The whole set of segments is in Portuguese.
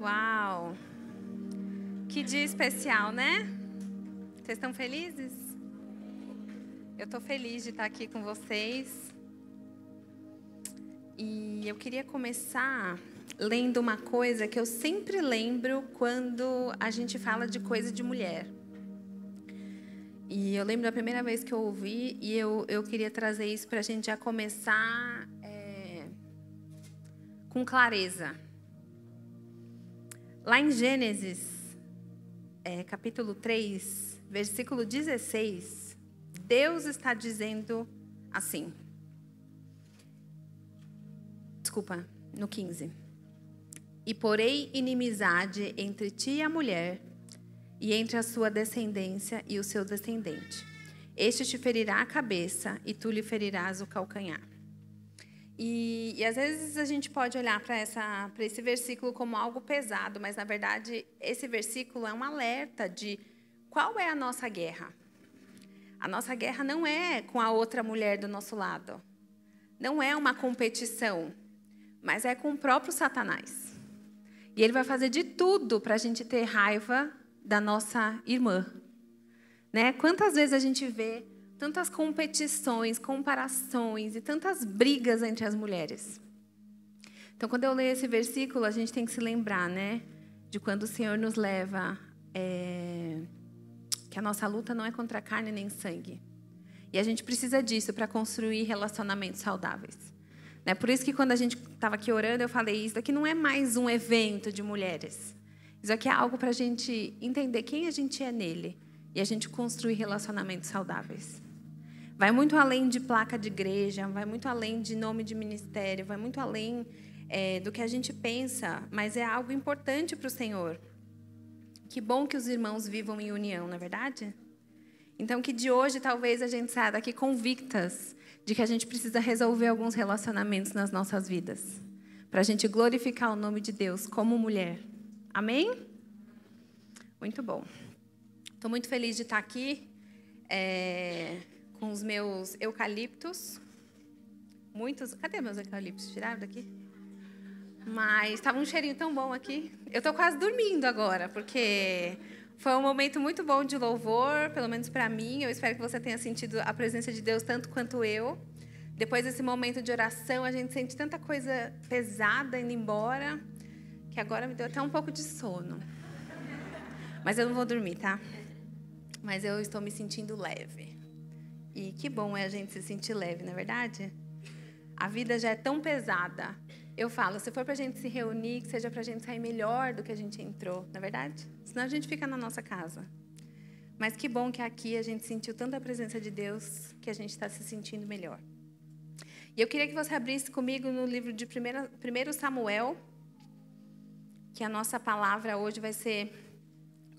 Uau! Que dia especial, né? Vocês estão felizes? Eu estou feliz de estar aqui com vocês. E eu queria começar lendo uma coisa que eu sempre lembro quando a gente fala de coisa de mulher. E eu lembro da primeira vez que eu ouvi e eu queria trazer isso para a gente já começar com clareza. Lá em Gênesis, capítulo 3, versículo 16, Deus está dizendo assim. Desculpa, no 15. E porei inimizade entre ti e a mulher, e entre a sua descendência e o seu descendente. Este te ferirá a cabeça, e tu lhe ferirás o calcanhar. E às vezes a gente pode olhar para esse versículo como algo pesado, mas na verdade esse versículo é um alerta de qual é a nossa guerra. A nossa guerra não é com a outra mulher do nosso lado. Não é uma competição, mas é com o próprio Satanás. E ele vai fazer de tudo para a gente ter raiva da nossa irmã. Né? Quantas vezes a gente vê tantas competições, comparações e tantas brigas entre as mulheres. Então, quando eu leio esse versículo, a gente tem que se lembrar, né, de quando o Senhor nos leva, que a nossa luta não é contra a carne nem sangue. E a gente precisa disso para construir relacionamentos saudáveis. Né? Por isso que quando a gente estava aqui orando, eu falei, isso aqui não é mais um evento de mulheres. Isso aqui é algo para a gente entender quem a gente é nele e a gente construir relacionamentos saudáveis. Vai muito além de placa de igreja, vai muito além de nome de ministério, vai muito além do que a gente pensa, mas é algo importante para o Senhor. Que bom que os irmãos vivam em união, não é verdade? Então, que de hoje talvez a gente saia daqui convictas de que a gente precisa resolver alguns relacionamentos nas nossas vidas, para a gente glorificar o nome de Deus como mulher. Amém? Muito bom. Estou muito feliz de estar aqui. Com os meus eucaliptos. Muitos. Cadê meus eucaliptos? Tiraram daqui? Mas estava um cheirinho tão bom aqui. Eu estou quase dormindo agora, porque foi um momento muito bom de louvor, pelo menos para mim. Eu espero que você tenha sentido a presença de Deus tanto quanto eu. Depois desse momento de oração, a gente sente tanta coisa pesada indo embora, que agora me deu até um pouco de sono. Mas eu não vou dormir, tá? Mas eu estou me sentindo leve. E que bom é a gente se sentir leve, não é verdade? A vida já é tão pesada. Eu falo, se for para a gente se reunir, que seja para a gente sair melhor do que a gente entrou, não é verdade? Senão a gente fica na nossa casa. Mas que bom que aqui a gente sentiu tanta presença de Deus que a gente está se sentindo melhor. E eu queria que você abrisse comigo no livro de 1 Samuel, que a nossa palavra hoje vai ser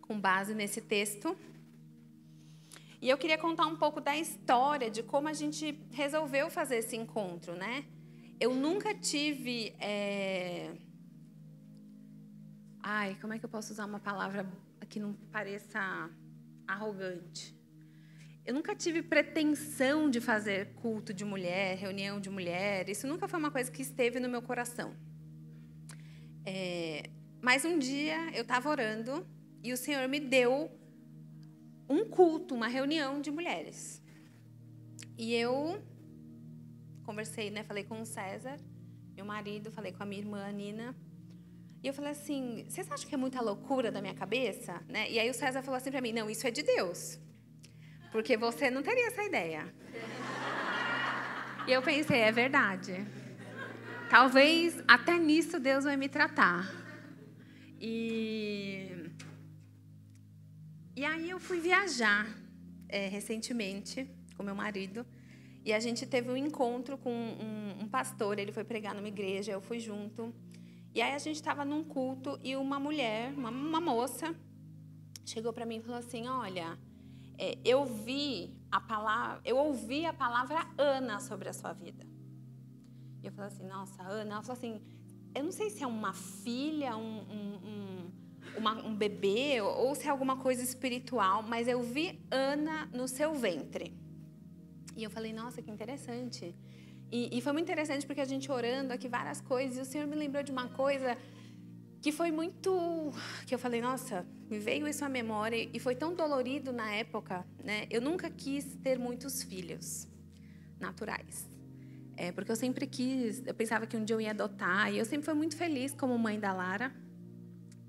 com base nesse texto. E eu queria contar um pouco da história de como a gente resolveu fazer esse encontro, né? Eu nunca tive... como é que eu posso usar uma palavra que não pareça arrogante? Eu nunca tive pretensão de fazer culto de mulher, reunião de mulher. Isso nunca foi uma coisa que esteve no meu coração. Mas um dia eu estava orando e o Senhor me deu um culto, uma reunião de mulheres. E eu conversei, né? Falei com o César, meu marido, falei com a minha irmã, a Nina. E eu falei assim, vocês acham que é muita loucura da minha cabeça? Né? E aí o César falou assim para mim, não, isso é de Deus. Porque você não teria essa ideia. E eu pensei, é verdade. Talvez até nisso Deus vai me tratar. E aí eu fui viajar recentemente com meu marido e a gente teve um encontro com um pastor, ele foi pregar numa igreja, eu fui junto. E aí a gente estava num culto e uma mulher, uma moça, chegou para mim e falou assim, olha, eu ouvi a palavra Ana sobre a sua vida. E eu falei assim, nossa, Ana, ela falou assim, eu não sei se é uma filha, um bebê ou se é alguma coisa espiritual, mas eu vi Ana no seu ventre. E eu falei, nossa, que interessante. E foi muito interessante porque a gente orando aqui várias coisas, e o Senhor me lembrou de uma coisa que foi muito... que eu falei, nossa, me veio isso à memória e foi tão dolorido na época, né? Eu nunca quis ter muitos filhos naturais. Porque eu sempre quis, eu pensava que um dia eu ia adotar, e eu sempre fui muito feliz como mãe da Lara.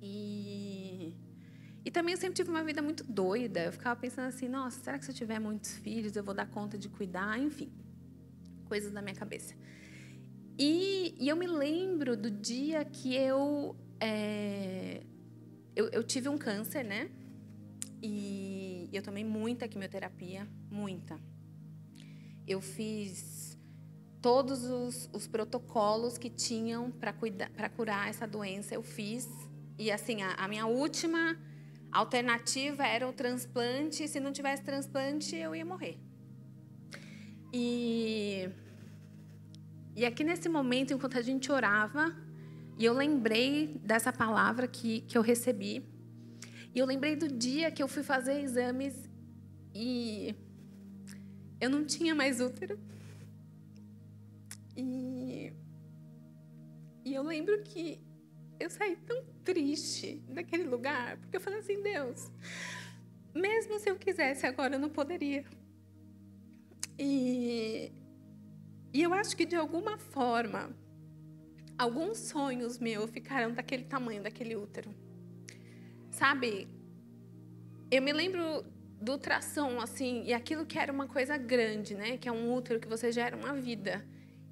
E também eu sempre tive uma vida muito doida. Eu ficava pensando assim, nossa, será que se eu tiver muitos filhos eu vou dar conta de cuidar? Enfim, coisas da minha cabeça. E eu me lembro do dia que eu tive um câncer, né? E eu tomei muita quimioterapia, muita. Eu fiz todos os protocolos que tinham para curar essa doença, eu fiz. E assim, a minha última alternativa era o transplante. Se não tivesse transplante, eu ia morrer. E aqui nesse momento, enquanto a gente orava, e eu lembrei dessa palavra que eu recebi. E eu lembrei do dia que eu fui fazer exames e eu não tinha mais útero. E eu lembro que eu saí tão triste daquele lugar, porque eu falei assim, Deus, mesmo se eu quisesse agora, eu não poderia. E eu acho que, de alguma forma, alguns sonhos meus ficaram daquele tamanho, daquele útero. Sabe, eu me lembro do ultrassom, assim, e aquilo que era uma coisa grande, né? Que é um útero que você gera uma vida.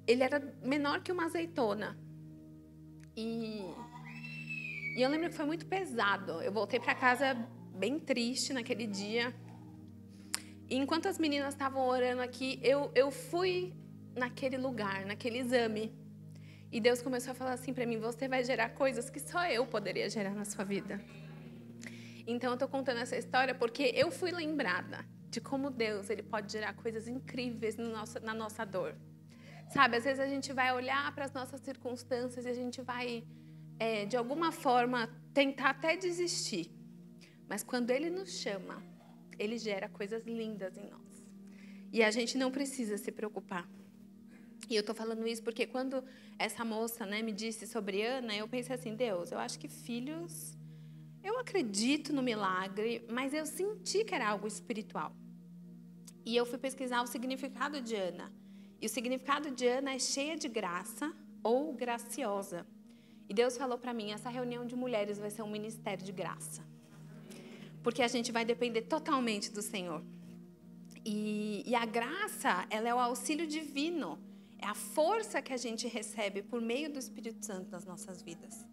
Ele era menor que uma azeitona. E eu lembro que foi muito pesado. Eu voltei para casa bem triste naquele dia. E enquanto as meninas estavam orando aqui, eu fui naquele lugar, naquele exame. E Deus começou a falar assim para mim, você vai gerar coisas que só eu poderia gerar na sua vida. Então eu estou contando essa história porque eu fui lembrada de como Deus ele pode gerar coisas incríveis na nossa dor. Sabe, às vezes a gente vai olhar para as nossas circunstâncias e a gente vai, de alguma forma, tentar até desistir. Mas quando Ele nos chama, Ele gera coisas lindas em nós. E a gente não precisa se preocupar. E eu estou falando isso porque quando essa moça, né, me disse sobre Ana, eu pensei assim, Deus, eu acho que filhos... Eu acredito no milagre, mas eu senti que era algo espiritual. E eu fui pesquisar o significado de Ana. E o significado de Ana é cheia de graça ou graciosa. E Deus falou para mim, essa reunião de mulheres vai ser um ministério de graça. Porque a gente vai depender totalmente do Senhor. E a graça, ela é o auxílio divino. É a força que a gente recebe por meio do Espírito Santo nas nossas vidas.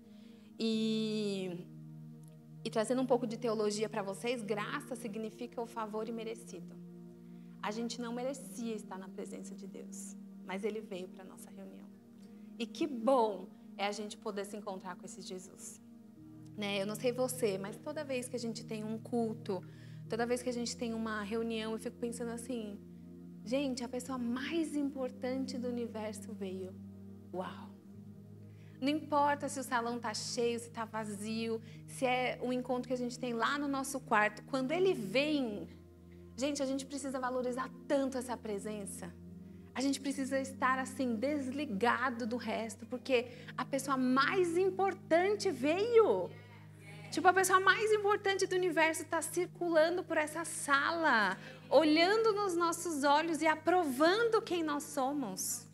E trazendo um pouco de teologia para vocês, graça significa o favor imerecido. A gente não merecia estar na presença de Deus, mas Ele veio para a nossa reunião. E que bom é a gente poder se encontrar com esse Jesus. Né? Eu não sei você, mas toda vez que a gente tem um culto, toda vez que a gente tem uma reunião, eu fico pensando assim, gente, a pessoa mais importante do universo veio. Uau! Não importa se o salão está cheio, se está vazio, se é um encontro que a gente tem lá no nosso quarto. Quando ele vem, gente, a gente precisa valorizar tanto essa presença. A gente precisa estar assim, desligado do resto, porque a pessoa mais importante veio. Tipo, a pessoa mais importante do universo está circulando por essa sala, olhando nos nossos olhos e aprovando quem nós somos.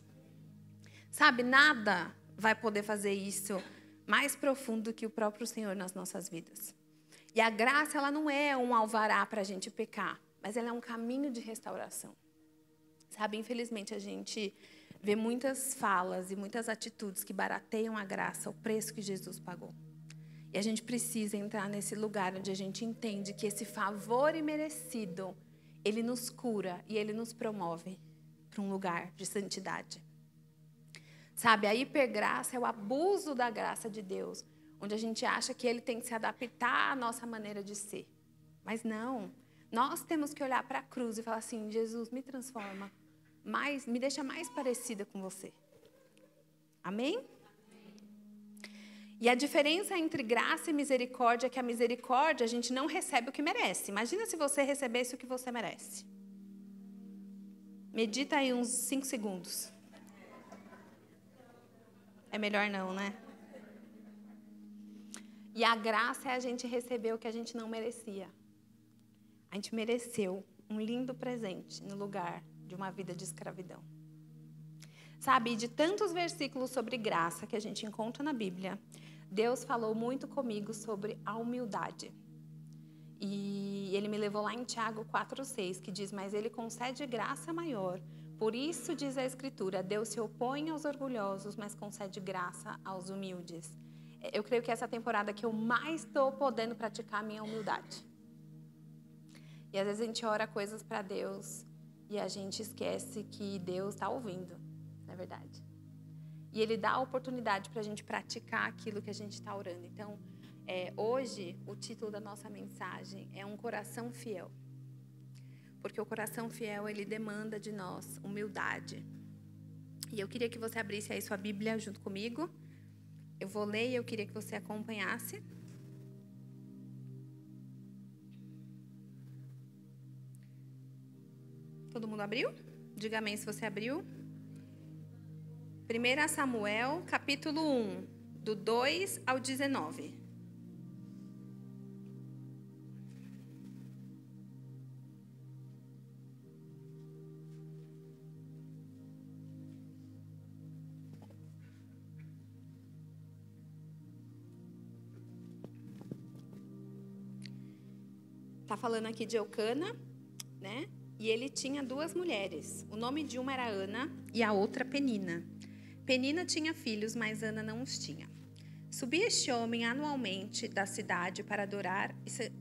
Sabe, nada vai poder fazer isso mais profundo do que o próprio Senhor nas nossas vidas. E a graça, ela não é um alvará para a gente pecar, mas ela é um caminho de restauração. Sabe, infelizmente a gente vê muitas falas e muitas atitudes que barateiam a graça, o preço que Jesus pagou. E a gente precisa entrar nesse lugar onde a gente entende que esse favor imerecido, ele nos cura e ele nos promove para um lugar de santidade. Sabe, a hipergraça é o abuso da graça de Deus, onde a gente acha que Ele tem que se adaptar à nossa maneira de ser. Mas não, nós temos que olhar para a cruz e falar assim, Jesus, me transforma, me deixa mais parecida com você. Amém? E a diferença entre graça e misericórdia é que a misericórdia a gente não recebe o que merece. Imagina se você recebesse o que você merece. Medita aí uns 5 segundos. É melhor não, né? E a graça é a gente receber o que a gente não merecia. A gente mereceu um lindo presente no lugar de uma vida de escravidão. Sabe, de tantos versículos sobre graça que a gente encontra na Bíblia, Deus falou muito comigo sobre a humildade. E ele me levou lá em Tiago 4,6, que diz, mas ele concede graça maior. Por isso, diz a Escritura, Deus se opõe aos orgulhosos, mas concede graça aos humildes. Eu creio que essa temporada que eu mais estou podendo praticar a minha humildade. E às vezes a gente ora coisas para Deus e a gente esquece que Deus está ouvindo, não é verdade? E Ele dá a oportunidade para a gente praticar aquilo que a gente está orando. Então, hoje, o título da nossa mensagem é Um Coração Fiel. Porque o coração fiel, ele demanda de nós humildade. E eu queria que você abrisse aí sua Bíblia junto comigo. Eu vou ler e eu queria que você acompanhasse. Todo mundo abriu? Diga amém se você abriu. 1 Samuel, capítulo 1, do 2 ao 19. Está falando aqui de Eucana, né? E ele tinha 2 mulheres. O nome de uma era Ana e a outra Penina. Penina tinha filhos, mas Ana não os tinha. Subia este homem anualmente da cidade para adorar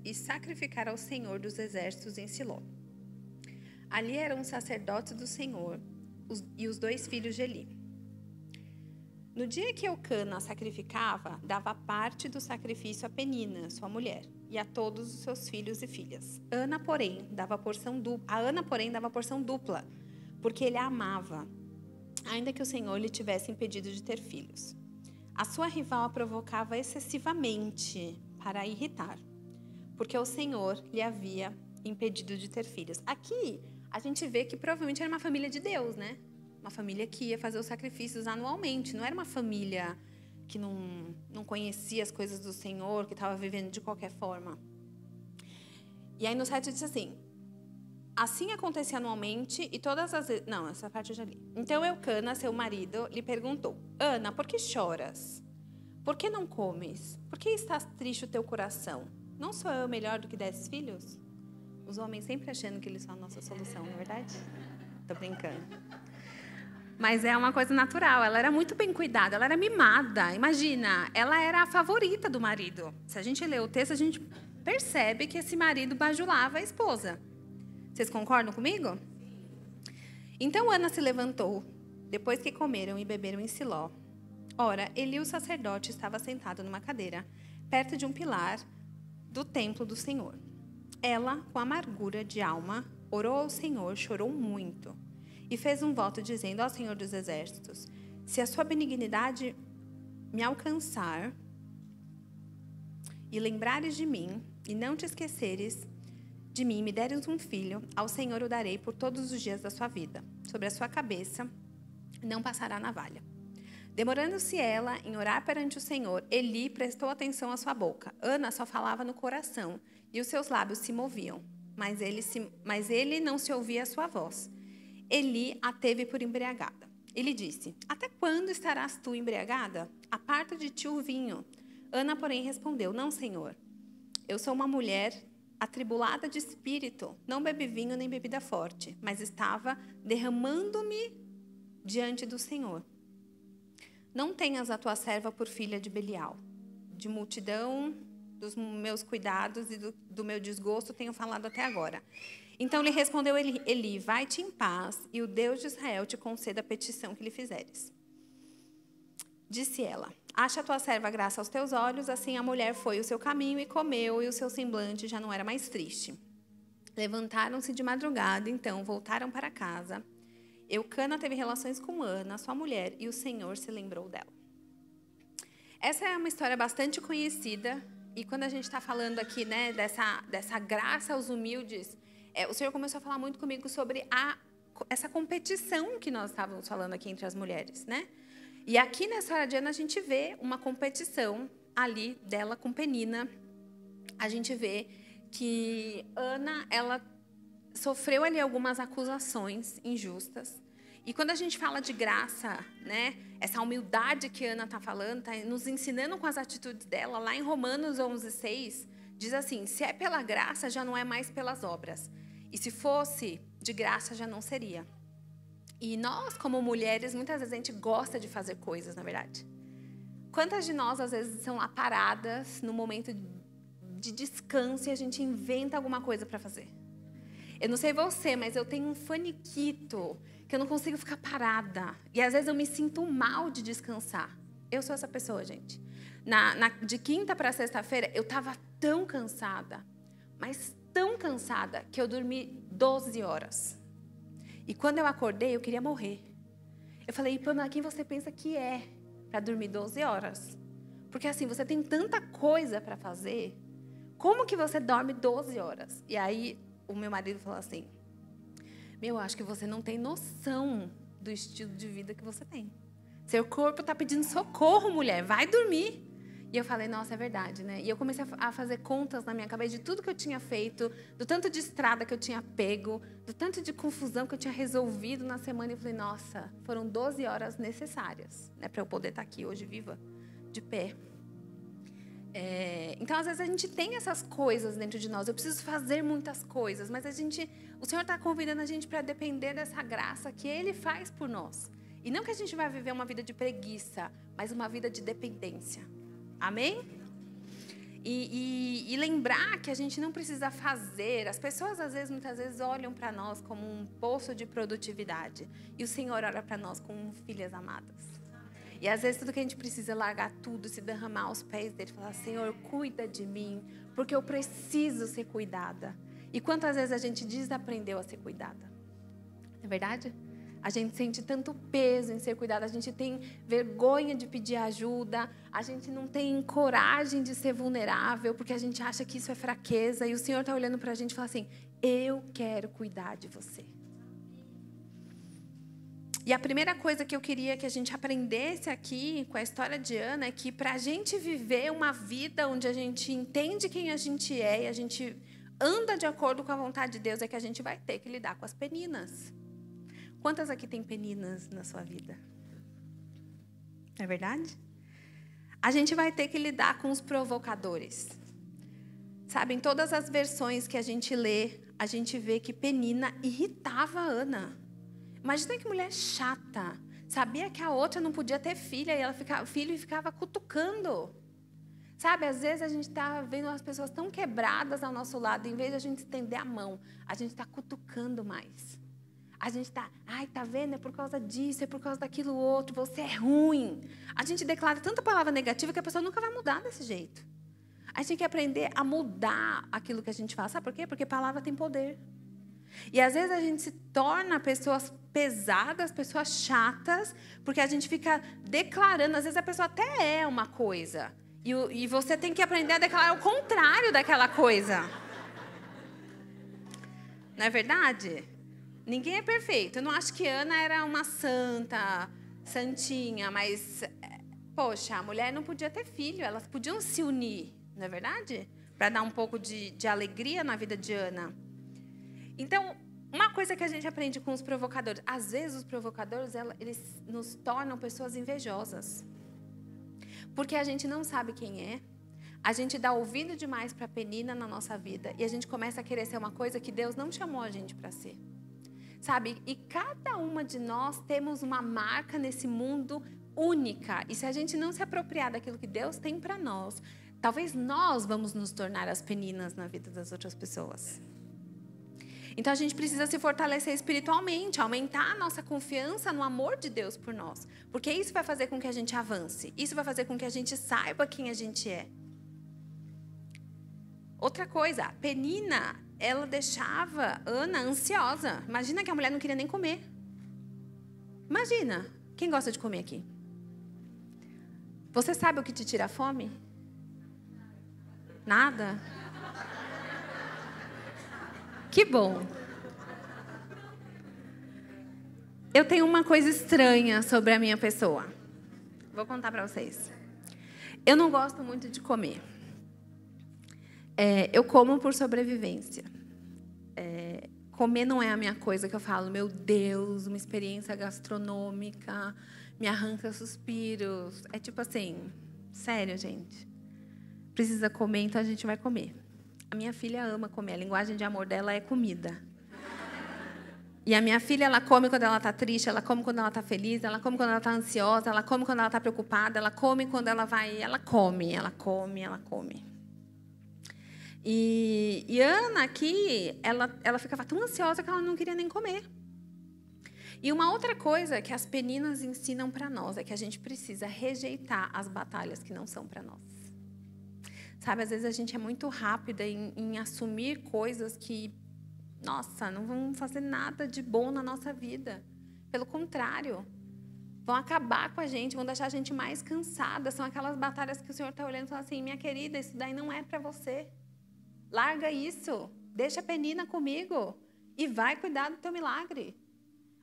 e sacrificar ao Senhor dos Exércitos em Siló. Ali eram os sacerdotes do Senhor e os 2 filhos de Eli. No dia que Eucana sacrificava, dava parte do sacrifício a Penina, sua mulher, e a todos os seus filhos e filhas. A Ana, porém, dava porção dupla, porque ele a amava, ainda que o Senhor lhe tivesse impedido de ter filhos. A sua rival a provocava excessivamente para a irritar, porque o Senhor lhe havia impedido de ter filhos. Aqui, a gente vê que provavelmente era uma família de Deus, né? Uma família que ia fazer os sacrifícios anualmente. Não era uma família que não conhecia as coisas do Senhor, que estava vivendo de qualquer forma. E aí no 7 diz assim, assim acontecia anualmente e todas as vezes... Não, essa parte eu já li. Então Eucana, seu marido, lhe perguntou, Ana, por que choras? Por que não comes? Por que estás triste o teu coração? Não sou eu melhor do que 10 filhos? Os homens sempre achando que eles são a nossa solução, não é verdade? Tô brincando. Mas é uma coisa natural, ela era muito bem cuidada, ela era mimada. Imagina, ela era a favorita do marido. Se a gente lê o texto, a gente percebe que esse marido bajulava a esposa. Vocês concordam comigo? Então Ana se levantou, depois que comeram e beberam em Siló. Ora, Eli, o sacerdote, estava sentado numa cadeira, perto de um pilar do templo do Senhor. Ela, com amargura de alma, orou ao Senhor, chorou muito. E fez um voto dizendo ao Senhor dos Exércitos, se a sua benignidade me alcançar e lembrares de mim, e não te esqueceres de mim, e me deres um filho, ao Senhor o darei por todos os dias da sua vida. Sobre a sua cabeça não passará navalha. Demorando-se ela em orar perante o Senhor, Eli prestou atenção à sua boca. Ana só falava no coração, e os seus lábios se moviam, mas ele não se ouvia a sua voz. Eli a teve por embriagada. Ele disse, até quando estarás tu embriagada? Aparta de ti o vinho. Ana, porém, respondeu, não, Senhor. Eu sou uma mulher atribulada de espírito. Não bebi vinho nem bebida forte, mas estava derramando-me diante do Senhor. Não tenhas a tua serva por filha de Belial. De multidão dos meus cuidados e do meu desgosto tenho falado até agora. Então lhe respondeu Eli, vai-te em paz, e o Deus de Israel te conceda a petição que lhe fizeres. Disse ela, acha a tua serva graça aos teus olhos. Assim a mulher foi o seu caminho e comeu, e o seu semblante já não era mais triste. Levantaram-se de madrugada, então voltaram para casa. Eucana teve relações com Ana, sua mulher, e o Senhor se lembrou dela. Essa é uma história bastante conhecida, e quando a gente está falando aqui, né, dessa graça aos humildes, o Senhor começou a falar muito comigo sobre essa competição que nós estávamos falando aqui entre as mulheres, né? E aqui nessa história de Ana a gente vê uma competição ali dela com Penina, a gente vê que Ana, ela sofreu ali algumas acusações injustas. E quando a gente fala de graça, né, essa humildade que Ana está falando, está nos ensinando com as atitudes dela, lá em Romanos 11:6, diz assim: se é pela graça, já não é mais pelas obras. E se fosse de graça, já não seria. E nós, como mulheres, muitas vezes a gente gosta de fazer coisas, na verdade. Quantas de nós, às vezes, são lá paradas no momento de descanso e a gente inventa alguma coisa para fazer? Eu não sei você, mas eu tenho um faniquito que eu não consigo ficar parada. E às vezes eu me sinto mal de descansar. Eu sou essa pessoa, gente. De quinta para sexta-feira, eu estava tão cansada, mas tão cansada, que eu dormi 12 horas. E quando eu acordei, eu queria morrer. Eu falei: Pamela, quem você pensa que é para dormir 12 horas? Porque assim, você tem tanta coisa para fazer. Como que você dorme 12 horas? E aí, o meu marido falou assim: meu, acho que você não tem noção do estilo de vida que você tem. Seu corpo está pedindo socorro, mulher, vai dormir. E eu falei: nossa, é verdade, né? E eu comecei a fazer contas na minha cabeça de tudo que eu tinha feito, do tanto de estrada que eu tinha pego, do tanto de confusão que eu tinha resolvido na semana. E eu falei: nossa, foram 12 horas necessárias, né, para eu poder estar aqui hoje viva, de pé. Então, às vezes, a gente tem essas coisas dentro de nós. Eu preciso fazer muitas coisas, mas o Senhor está convidando a gente para depender dessa graça que Ele faz por nós. E não que a gente vai viver uma vida de preguiça, mas uma vida de dependência. Amém? E lembrar que a gente não precisa fazer. As pessoas, às vezes, muitas vezes, olham para nós como um poço de produtividade. E o Senhor olha para nós como filhas amadas. E às vezes tudo que a gente precisa é largar tudo, se derramar aos pés dele, falar: Senhor, cuida de mim, porque eu preciso ser cuidada. E quantas vezes a gente desaprendeu a ser cuidada? Não é verdade? A gente sente tanto peso em ser cuidada, a gente tem vergonha de pedir ajuda, a gente não tem coragem de ser vulnerável, porque a gente acha que isso é fraqueza. E o Senhor está olhando para a gente e fala assim: eu quero cuidar de você. E a primeira coisa que eu queria que a gente aprendesse aqui com a história de Ana é que para a gente viver uma vida onde a gente entende quem a gente é e a gente anda de acordo com a vontade de Deus, é que a gente vai ter que lidar com as peninas. Quantas aqui tem peninas na sua vida? Não é verdade? A gente vai ter que lidar com os provocadores. Sabe, em todas as versões que a gente lê, a gente vê que Penina irritava a Ana. Imagina que mulher chata. Sabia que a outra não podia ter filho e ficava cutucando. Sabe, às vezes a gente está vendo as pessoas tão quebradas ao nosso lado, em vez de a gente estender a mão, a gente está cutucando mais. A gente está: ai, tá vendo? É por causa disso, é por causa daquilo outro, você é ruim. A gente declara tanta palavra negativa que a pessoa nunca vai mudar desse jeito. A gente tem que aprender a mudar aquilo que a gente fala. Sabe por quê? Porque palavra tem poder. E às vezes a gente se torna pessoas pesadas, pessoas chatas, porque a gente fica declarando. Às vezes a pessoa até é uma coisa, e você tem que aprender a declarar o contrário daquela coisa. Não é verdade? Ninguém é perfeito. Eu não acho que Ana era uma santinha, mas, poxa, a mulher não podia ter filho, elas podiam se unir, não é verdade? Para dar um pouco de alegria na vida de Ana. Então, uma coisa que a gente aprende com os provocadores, às vezes os provocadores, eles nos tornam pessoas invejosas. Porque a gente não sabe quem é, a gente dá ouvido demais para a Penina na nossa vida e a gente começa a querer ser uma coisa que Deus não chamou a gente para ser. Sabe? E cada uma de nós temos uma marca nesse mundo única. E se a gente não se apropriar daquilo que Deus tem para nós, talvez nós vamos nos tornar as Peninas na vida das outras pessoas. Então, a gente precisa se fortalecer espiritualmente, aumentar a nossa confiança no amor de Deus por nós. Porque isso vai fazer com que a gente avance. Isso vai fazer com que a gente saiba quem a gente é. Outra coisa, a Penina, ela deixava Ana ansiosa. Imagina que a mulher não queria nem comer. Imagina. Quem gosta de comer aqui? Você sabe o que te tira a fome? Nada? Que bom. Eu tenho uma coisa estranha sobre a minha pessoa. Vou contar para vocês. Eu não gosto muito de comer. Eu como por sobrevivência. Comer não é a minha coisa que eu falo, meu Deus, uma experiência gastronômica, me arranca suspiros. É tipo assim, sério, gente. Precisa comer, então a gente vai comer. A minha filha ama comer, a linguagem de amor dela é comida. E a minha filha, ela come quando ela está triste, ela come quando ela está feliz, ela come quando ela está ansiosa, ela come quando ela está preocupada, ela come quando ela vai... Ela come, ela come, ela come. E Ana aqui, ela ficava tão ansiosa que ela não queria nem comer. E uma outra coisa que as peninas ensinam para nós é que a gente precisa rejeitar as batalhas que não são para nós. Sabe, às vezes a gente é muito rápida em assumir coisas que, nossa, não vão fazer nada de bom na nossa vida. Pelo contrário, vão acabar com a gente, vão deixar a gente mais cansada. São aquelas batalhas que o Senhor está olhando e fala assim, minha querida, isso daí não é para você. Larga isso, deixa a penina comigo e vai cuidar do teu milagre.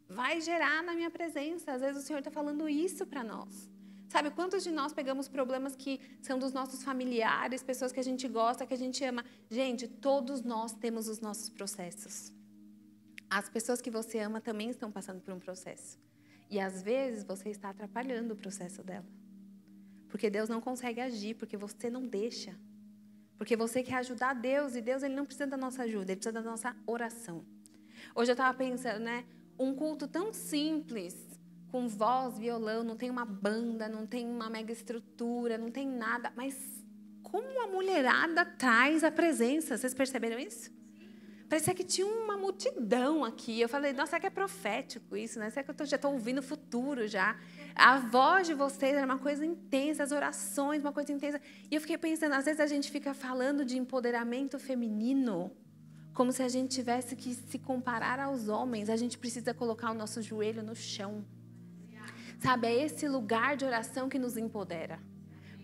Vai gerar na minha presença. Às vezes o Senhor está falando isso para nós. Sabe, quantos de nós pegamos problemas que são dos nossos familiares, pessoas que a gente gosta, que a gente ama? Gente, todos nós temos os nossos processos. As pessoas que você ama também estão passando por um processo. E às vezes você está atrapalhando o processo dela. Porque Deus não consegue agir, porque você não deixa. Porque você quer ajudar Deus, e Deus ele não precisa da nossa ajuda, ele precisa da nossa oração. Hoje eu estava pensando, né? Um culto tão simples, com voz, violão, não tem uma banda, não tem uma mega estrutura, não tem nada. Mas como a mulherada traz a presença, vocês perceberam isso? Parecia que tinha uma multidão aqui. Eu falei, nossa, será que é profético isso, né? Será que eu já estou ouvindo o futuro já? A voz de vocês era uma coisa intensa, as orações, uma coisa intensa. E eu fiquei pensando, às vezes a gente fica falando de empoderamento feminino, como se a gente tivesse que se comparar aos homens. A gente precisa colocar o nosso joelho no chão. Sabe, é esse lugar de oração que nos empodera.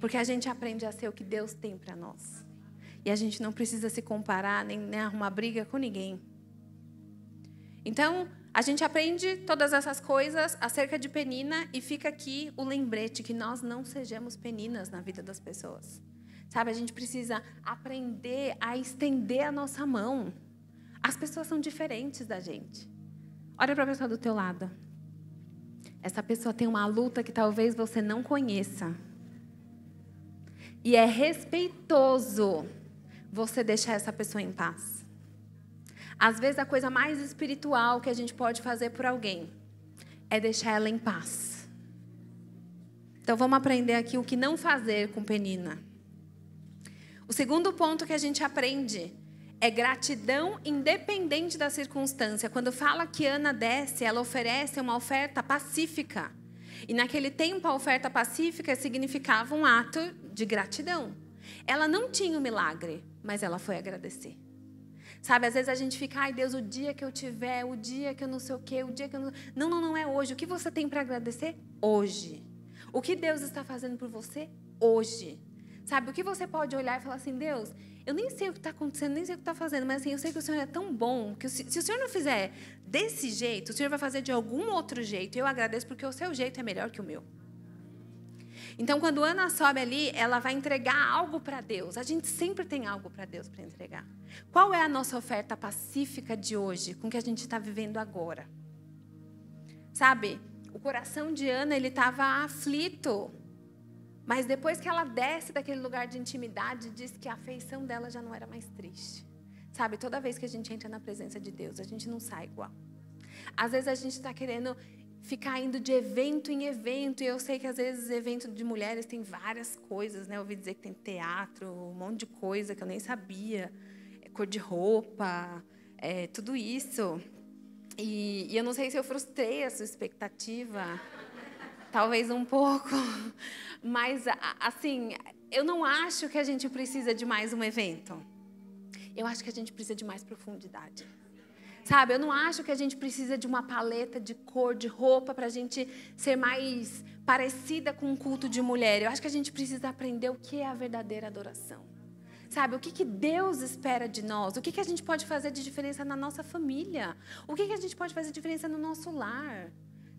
Porque a gente aprende a ser o que Deus tem para nós. E a gente não precisa se comparar, nem arrumar briga com ninguém. Então, a gente aprende todas essas coisas acerca de penina e fica aqui o lembrete que nós não sejamos peninas na vida das pessoas. Sabe, a gente precisa aprender a estender a nossa mão. As pessoas são diferentes da gente. Olha para a pessoa do teu lado. Essa pessoa tem uma luta que talvez você não conheça. E é respeitoso você deixar essa pessoa em paz. Às vezes, a coisa mais espiritual que a gente pode fazer por alguém é deixar ela em paz. Então, vamos aprender aqui o que não fazer com penina. O segundo ponto que a gente aprende é gratidão independente da circunstância. Quando fala que Ana desce, ela oferece uma oferta pacífica. E naquele tempo, a oferta pacífica significava um ato de gratidão. Ela não tinha o milagre, mas ela foi agradecer. Sabe, às vezes a gente fica, ai Deus, o dia que eu tiver, o dia que eu não sei o quê, o dia que eu não... Não é hoje. O que você tem para agradecer? Hoje. O que Deus está fazendo por você? Hoje. Sabe, o que você pode olhar e falar assim, Deus, eu nem sei o que está acontecendo, nem sei o que está fazendo, mas assim, eu sei que o Senhor é tão bom, que se o Senhor não fizer desse jeito, o Senhor vai fazer de algum outro jeito. Eu agradeço porque o seu jeito é melhor que o meu. Então, quando Ana sobe ali, ela vai entregar algo para Deus. A gente sempre tem algo para Deus para entregar. Qual é a nossa oferta pacífica de hoje, com o que a gente está vivendo agora? Sabe, o coração de Ana, ele estava aflito. Mas depois que ela desce daquele lugar de intimidade, diz que a afeição dela já não era mais triste. Sabe, toda vez que a gente entra na presença de Deus, a gente não sai igual. Às vezes a gente está querendo ficar indo de evento em evento, e eu sei que às vezes evento de mulheres tem várias coisas, né? Eu ouvi dizer que tem teatro, um monte de coisa que eu nem sabia, cor de roupa, tudo isso. E eu não sei se eu frustrei a sua expectativa, talvez um pouco, mas assim, eu não acho que a gente precisa de mais um evento. Eu acho que a gente precisa de mais profundidade. Sabe, eu não acho que a gente precisa de uma paleta de cor, de roupa, para a gente ser mais parecida com um culto de mulher. Eu acho que a gente precisa aprender o que é a verdadeira adoração. Sabe, o que Deus espera de nós? O que a gente pode fazer de diferença na nossa família? O que a gente pode fazer de diferença no nosso lar?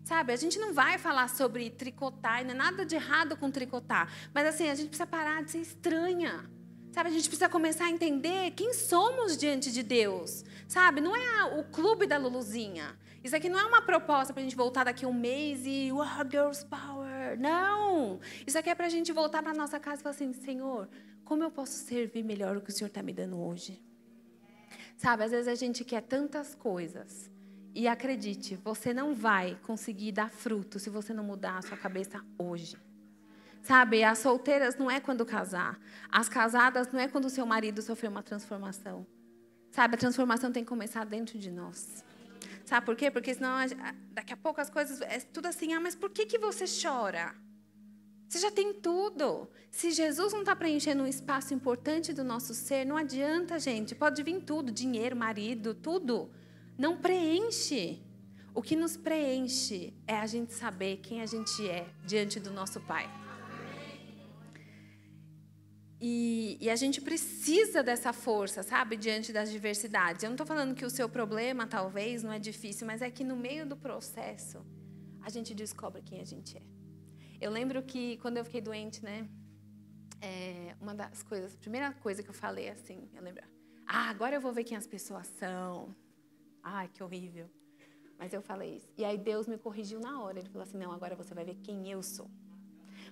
Sabe, a gente não vai falar sobre tricotar, e não é nada de errado com tricotar. Mas assim, a gente precisa parar de ser estranha. Sabe, a gente precisa começar a entender quem somos diante de Deus. Sabe, não é o clube da Luluzinha. Isso aqui não é uma proposta para a gente voltar daqui a um mês e Girls Power. Não! Isso aqui é para a gente voltar para a nossa casa e falar assim, Senhor, como eu posso servir melhor o que o Senhor está me dando hoje? Sabe, às vezes a gente quer tantas coisas. E acredite, você não vai conseguir dar fruto se você não mudar a sua cabeça hoje. Sabe, as solteiras não é quando casar. As casadas não é quando o seu marido sofreu uma transformação. Sabe, a transformação tem que começar dentro de nós. Sabe por quê? Porque senão, daqui a pouco as coisas, é tudo assim, mas por que você chora? Você já tem tudo. Se Jesus não está preenchendo um espaço importante do nosso ser, não adianta, gente. Pode vir tudo, dinheiro, marido, tudo. Não preenche. O que nos preenche é a gente saber quem a gente é diante do nosso Pai. E a gente precisa dessa força, sabe? Diante das diversidades. Eu não estou falando que o seu problema, talvez, não é difícil, mas é que no meio do processo, a gente descobre quem a gente é. Eu lembro que quando eu fiquei doente, né? Uma das coisas, a primeira coisa que eu falei assim, eu lembro, agora eu vou ver quem as pessoas são. Ai, que horrível. Mas eu falei isso. E aí Deus me corrigiu na hora. Ele falou assim, não, agora você vai ver quem eu sou.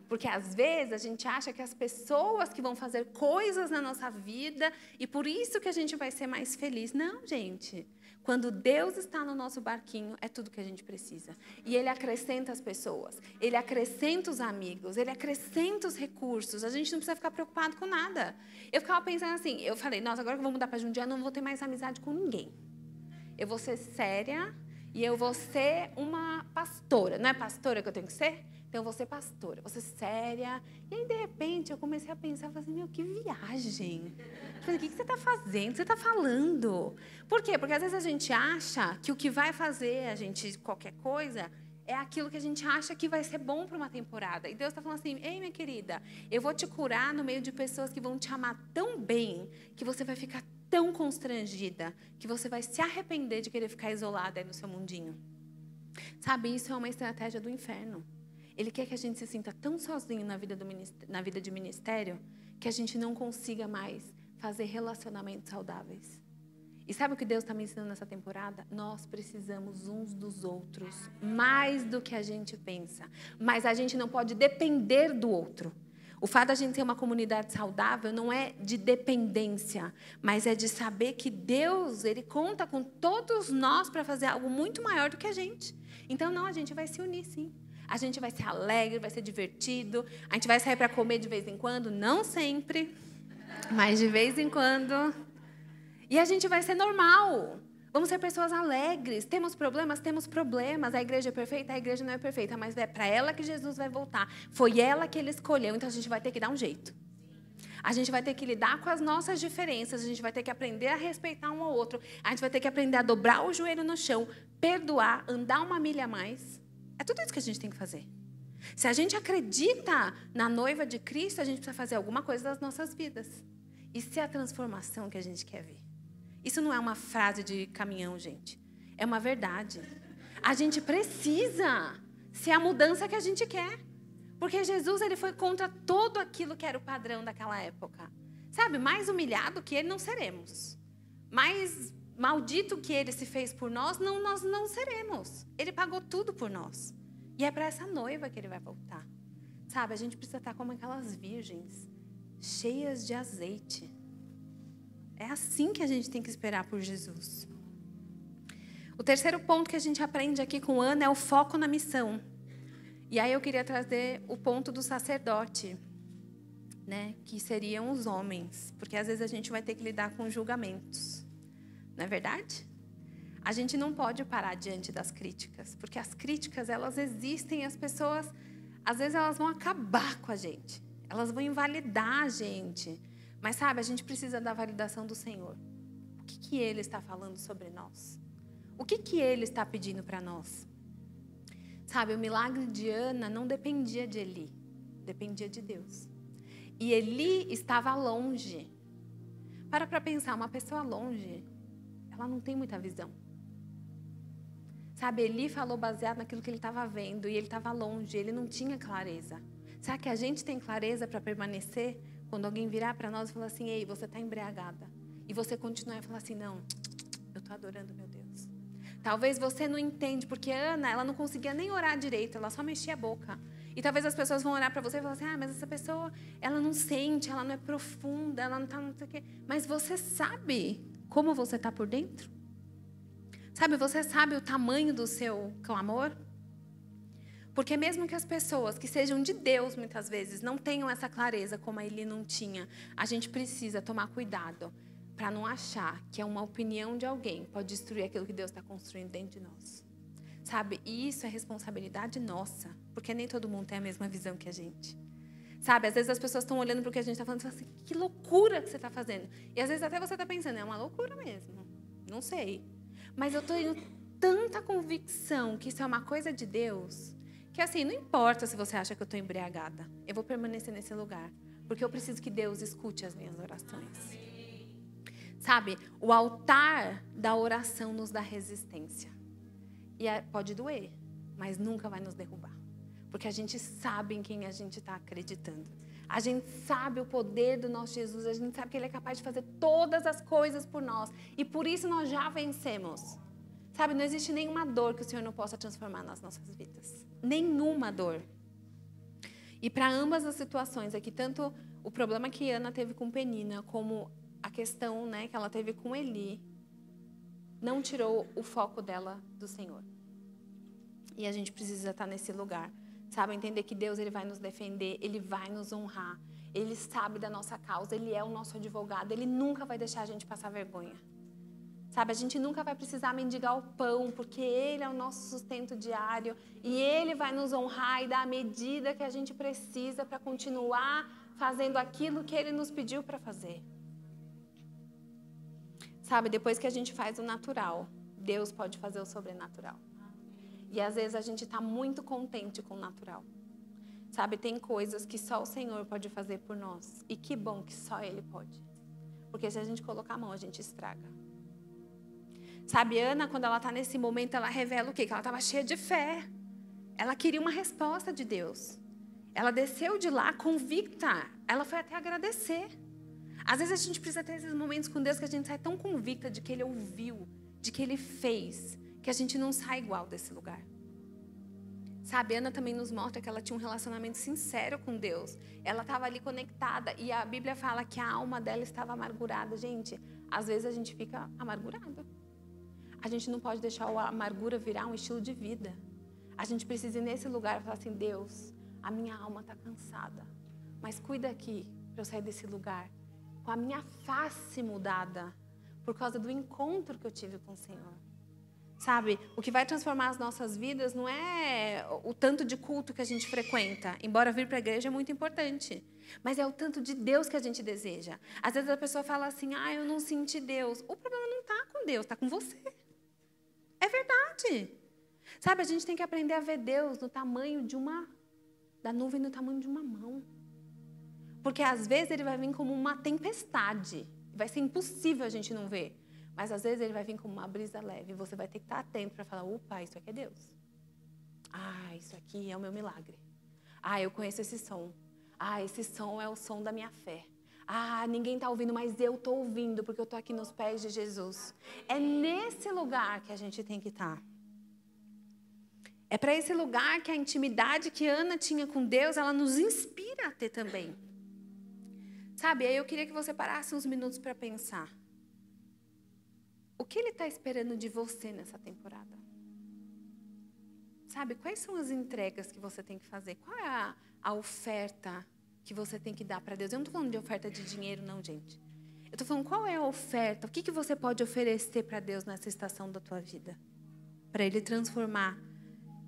Porque às vezes a gente acha que as pessoas que vão fazer coisas na nossa vida e por isso que a gente vai ser mais feliz. Não, gente. Quando Deus está no nosso barquinho, é tudo que a gente precisa. E Ele acrescenta as pessoas, Ele acrescenta os amigos, Ele acrescenta os recursos. A gente não precisa ficar preocupado com nada. Eu ficava pensando assim, eu falei, nossa, agora que eu vou mudar para Jundiaí, eu não vou ter mais amizade com ninguém. Eu vou ser séria e eu vou ser uma pastora. Não é pastora que eu tenho que ser? Então, eu vou ser pastora, vou ser séria. E aí, de repente, eu comecei a pensar, falei assim, meu, que viagem. Eu falei, o que você está fazendo? O que você está falando? Por quê? Porque às vezes a gente acha que o que vai fazer a gente qualquer coisa é aquilo que a gente acha que vai ser bom para uma temporada. E Deus está falando assim, ei, minha querida, eu vou te curar no meio de pessoas que vão te amar tão bem que você vai ficar tão constrangida que você vai se arrepender de querer ficar isolada aí no seu mundinho. Sabe, isso é uma estratégia do inferno. Ele quer que a gente se sinta tão sozinho na vida de ministério que a gente não consiga mais fazer relacionamentos saudáveis. E sabe o que Deus está me ensinando nessa temporada? Nós precisamos uns dos outros, mais do que a gente pensa. Mas a gente não pode depender do outro. O fato da gente ter uma comunidade saudável não é de dependência, mas é de saber que Deus, Ele conta com todos nós para fazer algo muito maior do que a gente. Então, não, a gente vai se unir, sim. A gente vai ser alegre, vai ser divertido. A gente vai sair para comer de vez em quando, não sempre, mas de vez em quando. E a gente vai ser normal. Vamos ser pessoas alegres. Temos problemas? Temos problemas. A igreja é perfeita? A igreja não é perfeita, mas é para ela que Jesus vai voltar. Foi ela que Ele escolheu, então a gente vai ter que dar um jeito. A gente vai ter que lidar com as nossas diferenças, a gente vai ter que aprender a respeitar um ao outro, a gente vai ter que aprender a dobrar o joelho no chão, perdoar, andar uma milha a mais. É tudo isso que a gente tem que fazer. Se a gente acredita na noiva de Cristo, a gente precisa fazer alguma coisa das nossas vidas. Isso é a transformação que a gente quer ver. Isso não é uma frase de caminhão, gente. É uma verdade. A gente precisa ser a mudança que a gente quer. Porque Jesus, Ele foi contra tudo aquilo que era o padrão daquela época. Sabe, mais humilhado que Ele não seremos. Mais maldito que Ele se fez por nós não seremos. Ele pagou tudo por nós. E é para essa noiva que Ele vai voltar. Sabe, a gente precisa estar como aquelas virgens, cheias de azeite. É assim que a gente tem que esperar por Jesus. O terceiro ponto que a gente aprende aqui com Ana é o foco na missão. E aí eu queria trazer o ponto do sacerdote, né, que seriam os homens, porque às vezes a gente vai ter que lidar com julgamentos. Não é verdade? A gente não pode parar diante das críticas, porque as críticas, elas existem e as pessoas, às vezes, elas vão acabar com a gente. Elas vão invalidar a gente. Mas, sabe, a gente precisa da validação do Senhor. O que Ele está falando sobre nós? O que Ele está pedindo para nós? Sabe, o milagre de Ana não dependia de Eli, dependia de Deus. E Eli estava longe. Para pensar, uma pessoa longe, ela não tem muita visão. Sabe, Eli falou baseado naquilo que ele estava vendo, e ele estava longe, ele não tinha clareza. Será que a gente tem clareza para permanecer? Quando alguém virar para nós e falar assim, ei, você está embriagada. E você continuar e falar assim, não, eu estou adorando meu Deus. Talvez você não entende, porque Ana, ela não conseguia nem orar direito, ela só mexia a boca. E talvez as pessoas vão olhar para você e falar assim, mas essa pessoa, ela não sente, ela não é profunda, ela não está, não sei o quê. Mas você sabe como você está por dentro? Sabe, você sabe o tamanho do seu clamor? Porque mesmo que as pessoas que sejam de Deus, muitas vezes, não tenham essa clareza como a Eli não tinha, a gente precisa tomar cuidado para não achar que é uma opinião de alguém pode destruir aquilo que Deus está construindo dentro de nós. Sabe, e isso é responsabilidade nossa, porque nem todo mundo tem a mesma visão que a gente. Sabe, às vezes as pessoas estão olhando para o que a gente está falando e falam assim, que loucura que você está fazendo. E às vezes até você está pensando, é uma loucura mesmo, não sei. Mas eu tenho tanta convicção que isso é uma coisa de Deus, que assim, não importa se você acha que eu estou embriagada, eu vou permanecer nesse lugar, porque eu preciso que Deus escute as minhas orações. Sabe, o altar da oração nos dá resistência. E pode doer, mas nunca vai nos derrubar. Porque a gente sabe em quem a gente está acreditando. A gente sabe o poder do nosso Jesus, a gente sabe que Ele é capaz de fazer todas as coisas por nós. E por isso nós já vencemos. Sabe, não existe nenhuma dor que o Senhor não possa transformar nas nossas vidas. Nenhuma dor. E para ambas as situações aqui, tanto o problema que Ana teve com Penina, como a questão, né, que ela teve com Eli, não tirou o foco dela do Senhor. E a gente precisa estar nesse lugar. Sabe, entender que Deus ele vai nos defender, Ele vai nos honrar. Ele sabe da nossa causa, Ele é o nosso advogado. Ele nunca vai deixar a gente passar vergonha. Sabe, a gente nunca vai precisar mendigar o pão, porque Ele é o nosso sustento diário. E Ele vai nos honrar e dar a medida que a gente precisa para continuar fazendo aquilo que Ele nos pediu para fazer. Sabe, depois que a gente faz o natural, Deus pode fazer o sobrenatural. E às vezes a gente está muito contente com o natural. Sabe, tem coisas que só o Senhor pode fazer por nós. E que bom que só Ele pode. Porque se a gente colocar a mão, a gente estraga. Sabe, Ana, quando ela está nesse momento, ela revela o quê? Que ela estava cheia de fé. Ela queria uma resposta de Deus. Ela desceu de lá convicta. Ela foi até agradecer. Às vezes a gente precisa ter esses momentos com Deus que a gente sai tão convicta de que Ele ouviu, de que Ele fez, que a gente não sai igual desse lugar. Sabe, Ana também nos mostra que ela tinha um relacionamento sincero com Deus. Ela estava ali conectada e a Bíblia fala que a alma dela estava amargurada. Gente, às vezes a gente fica amargurado. A gente não pode deixar a amargura virar um estilo de vida. A gente precisa ir nesse lugar e falar assim, Deus, a minha alma está cansada, mas cuida aqui para eu sair desse lugar com a minha face mudada por causa do encontro que eu tive com o Senhor. Sabe, o que vai transformar as nossas vidas não é o tanto de culto que a gente frequenta, embora vir para a igreja é muito importante, mas é o tanto de Deus que a gente deseja. Às vezes a pessoa fala assim, eu não senti Deus. O problema não está com Deus, está com você. É verdade. Sabe, a gente tem que aprender a ver Deus no tamanho da nuvem, no tamanho de uma mão. Porque às vezes Ele vai vir como uma tempestade, vai ser impossível a gente não ver. Mas às vezes Ele vai vir como uma brisa leve. E você vai ter que estar atento para falar, opa, isso aqui é Deus. Isso aqui é o meu milagre. Eu conheço esse som. Esse som é o som da minha fé. Ninguém está ouvindo, mas eu estou ouvindo, porque eu estou aqui nos pés de Jesus. É nesse lugar que a gente tem que estar. É para esse lugar que a intimidade que Ana tinha com Deus, ela nos inspira a ter também. Sabe, aí eu queria que você parasse uns minutos para pensar. O que Ele está esperando de você nessa temporada? Sabe, quais são as entregas que você tem que fazer? Qual é a oferta que você tem que dar para Deus? Eu não estou falando de oferta de dinheiro, não, gente. Eu estou falando qual é a oferta, o que você pode oferecer para Deus nessa estação da tua vida? Para Ele transformar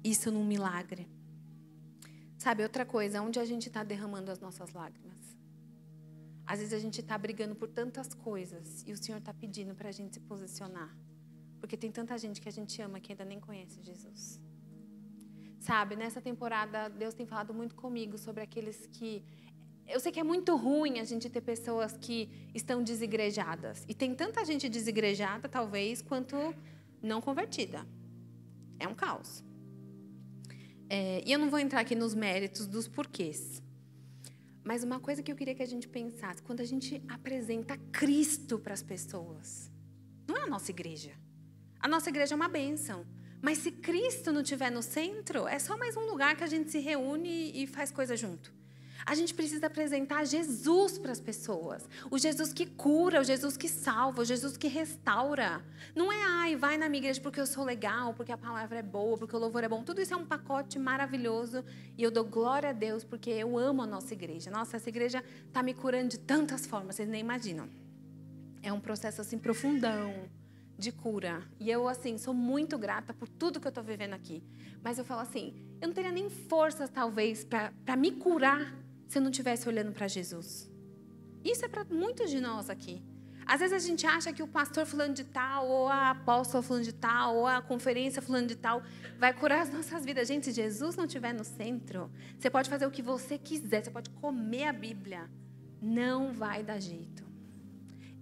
isso num milagre. Sabe, outra coisa, onde a gente está derramando as nossas lágrimas? Às vezes a gente está brigando por tantas coisas e o Senhor está pedindo para a gente se posicionar. Porque tem tanta gente que a gente ama que ainda nem conhece Jesus. Sabe, nessa temporada Deus tem falado muito comigo sobre aqueles que... Eu sei que é muito ruim a gente ter pessoas que estão desigrejadas. E tem tanta gente desigrejada, talvez, quanto não convertida. É um caos. E eu não vou entrar aqui nos méritos dos porquês. Mas uma coisa que eu queria que a gente pensasse, quando a gente apresenta Cristo para as pessoas, não é a nossa igreja. A nossa igreja é uma bênção. Mas se Cristo não estiver no centro, é só mais um lugar que a gente se reúne e faz coisa junto. A gente precisa apresentar Jesus para as pessoas. O Jesus que cura, o Jesus que salva, o Jesus que restaura. Não é, vai na minha igreja porque eu sou legal, porque a palavra é boa, porque o louvor é bom. Tudo isso é um pacote maravilhoso. E eu dou glória a Deus porque eu amo a nossa igreja. Nossa, essa igreja está me curando de tantas formas, vocês nem imaginam. É um processo assim profundão de cura. E eu, assim, sou muito grata por tudo que eu estou vivendo aqui. Mas eu falo assim, eu não teria nem forças, talvez, para me curar se eu não estivesse olhando para Jesus. Isso é para muitos de nós aqui. Às vezes a gente acha que o pastor fulano de tal, ou a apóstola fulano de tal, ou a conferência fulano de tal, vai curar as nossas vidas. Gente, se Jesus não estiver no centro, você pode fazer o que você quiser, você pode comer a Bíblia. Não vai dar jeito.